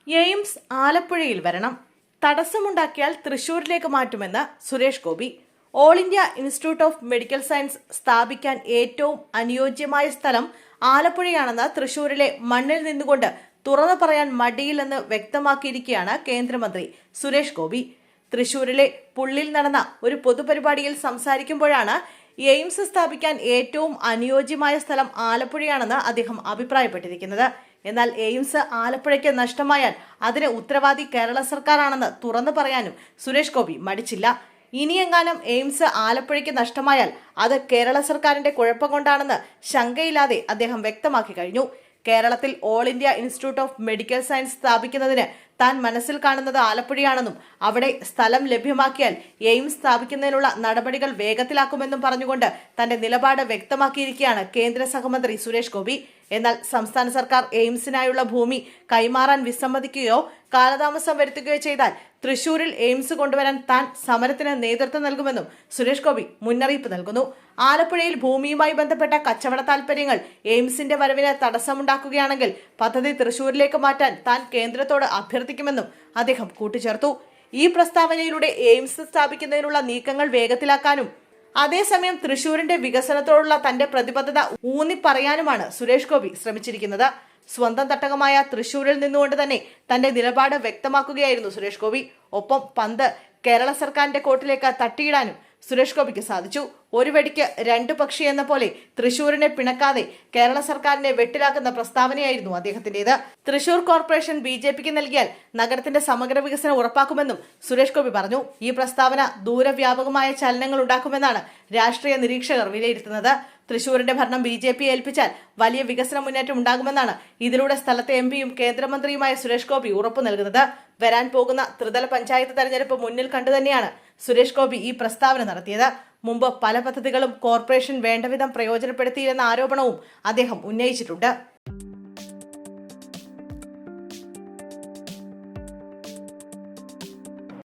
AIIMS ആലപ്പുഴയിൽ വരണം. തടസ്സമുണ്ടാക്കിയാൽ തൃശൂരിലേക്ക് മാറ്റുമെന്ന് Suresh Gopi. All India institute of medical science സ്ഥാപിക്കാൻ ഏറ്റവും അനുയോജ്യമായ സ്ഥലം ആലപ്പുഴയാണെന്ന് തൃശൂരിലെ മണ്ണിൽ നിന്നുകൊണ്ട് തുറന്നു പറയാൻ മടിയില്ലെന്ന് വ്യക്തമാക്കിയിരിക്കുകയാണ് കേന്ദ്രമന്ത്രി സുരേഷ് ഗോപി. തൃശൂരിലെ പുള്ളിൽ നടന്ന ഒരു പൊതുപരിപാടിയിൽ സംസാരിക്കുമ്പോഴാണ് എയിംസ് സ്ഥാപിക്കാൻ ഏറ്റവും അനുയോജ്യമായ സ്ഥലം ആലപ്പുഴയാണെന്ന് അദ്ദേഹം അഭിപ്രായപ്പെട്ടിരിക്കുന്നത്. എന്നാൽ എയിംസ് ആലപ്പുഴയ്ക്ക് നഷ്ടമായാൽ അതിന് ഉത്തരവാദി കേരള സർക്കാരാണെന്ന് തുറന്നു പറയാനും സുരേഷ് ഗോപി മടിച്ചില്ല. ഇനിയെങ്ങാനും എയിംസ് ആലപ്പുഴയ്ക്ക് നഷ്ടമായാൽ അത് കേരള സർക്കാരിന്റെ കുഴപ്പം കൊണ്ടാണെന്ന് ശങ്കയില്ലാതെ അദ്ദേഹം വ്യക്തമാക്കി കഴിഞ്ഞു. കേരളത്തിൽ all India institute of medical science സ്ഥാപിക്കുന്നതിന് താൻ മനസ്സിൽ കാണുന്നത് ആലപ്പുഴയാണെന്നും അവിടെ സ്ഥലം ലഭ്യമാക്കിയാൽ എയിംസ് സ്ഥാപിക്കുന്നതിനുള്ള നടപടികൾ വേഗത്തിലാക്കുമെന്നും പറഞ്ഞുകൊണ്ട് തന്റെ നിലപാട് വ്യക്തമാക്കിയിരിക്കുകയാണ് കേന്ദ്ര സഹമന്ത്രി സുരേഷ് ഗോപി. എന്നാൽ സംസ്ഥാന സർക്കാർ എയിംസിനായുള്ള ഭൂമി കൈമാറാൻ വിസമ്മതിക്കുകയോ കാലതാമസം വരുത്തുകയോ ചെയ്താൽ തൃശൂരിൽ എയിംസ് കൊണ്ടുവരാൻ താൻ സമരത്തിന് നേതൃത്വം നൽകുമെന്നും സുരേഷ് ഗോപി മുന്നറിയിപ്പ് നൽകുന്നു. ആലപ്പുഴയിൽ ഭൂമിയുമായി ബന്ധപ്പെട്ട കച്ചവട താൽപര്യങ്ങൾ എയിംസിന്റെ വരവിന് തടസ്സമുണ്ടാക്കുകയാണെങ്കിൽ പദ്ധതി തൃശൂരിലേക്ക് മാറ്റാൻ താൻ കേന്ദ്രത്തോട് അഭ്യർത്ഥിക്കുമെന്നും അദ്ദേഹം കൂട്ടിച്ചേർത്തു. ഈ പ്രസ്താവനയിലൂടെ എയിംസ് സ്ഥാപിക്കുന്നതിനുള്ള നീക്കങ്ങൾ വേഗത്തിലാക്കാനും അതേസമയം തൃശൂരിന്റെ വികസനത്തോടുള്ള തന്റെ പ്രതിബദ്ധത ഊന്നിപ്പറയാനുമാണ് സുരേഷ് ഗോപി ശ്രമിച്ചിരിക്കുന്നത്. സ്വന്തം തട്ടകമായ തൃശൂരിൽ നിന്നുകൊണ്ട് തന്നെ തന്റെ നിലപാട് വ്യക്തമാക്കുകയായിരുന്നു സുരേഷ് ഗോപി. ഒപ്പം പന്ത് കേരള സർക്കാരിന്റെ കോർട്ടിലേക്ക് തട്ടിയിടാനും സുരേഷ് ഗോപിക്ക് സാധിച്ചു. ഒരു വെടിക്ക് രണ്ടു പക്ഷി എന്ന പോലെ തൃശൂരിനെ പിണക്കാതെ കേരള സർക്കാരിനെ വെട്ടിലാക്കുന്ന പ്രസ്താവനയായിരുന്നു അദ്ദേഹത്തിന്റേത്. തൃശൂർ കോർപ്പറേഷൻ BJPക്ക് നൽകിയാൽ നഗരത്തിന്റെ സമഗ്ര വികസനം ഉറപ്പാക്കുമെന്നും സുരേഷ് ഗോപി പറഞ്ഞു. ഈ പ്രസ്താവന ദൂരവ്യാപകമായ ചലനങ്ങൾ ഉണ്ടാക്കുമെന്നാണ് രാഷ്ട്രീയ നിരീക്ഷകർ വിലയിരുത്തുന്നത്. തൃശൂരിന്റെ ഭരണം BJPയെ ഏൽപ്പിച്ചാൽ വലിയ വികസന മുന്നേറ്റം ഉണ്ടാകുമെന്നാണ് ഇതിലൂടെ സ്ഥലത്തെ MPയും കേന്ദ്രമന്ത്രിയുമായ സുരേഷ് ഗോപി ഉറപ്പു നൽകുന്നത്. വരാൻ പോകുന്ന ത്രിതല പഞ്ചായത്ത് തെരഞ്ഞെടുപ്പ് മുന്നിൽ കണ്ടുതന്നെയാണ് സുരേഷ് ഗോപി ഈ പ്രസ്താവന നടത്തിയത്. മുമ്പ് പല പദ്ധതികളും കോർപ്പറേഷൻ വേണ്ടവിധം പ്രയോജനപ്പെടുത്തിയില്ലെന്ന ആരോപണവും അദ്ദേഹം ഉന്നയിച്ചിട്ടുണ്ട്.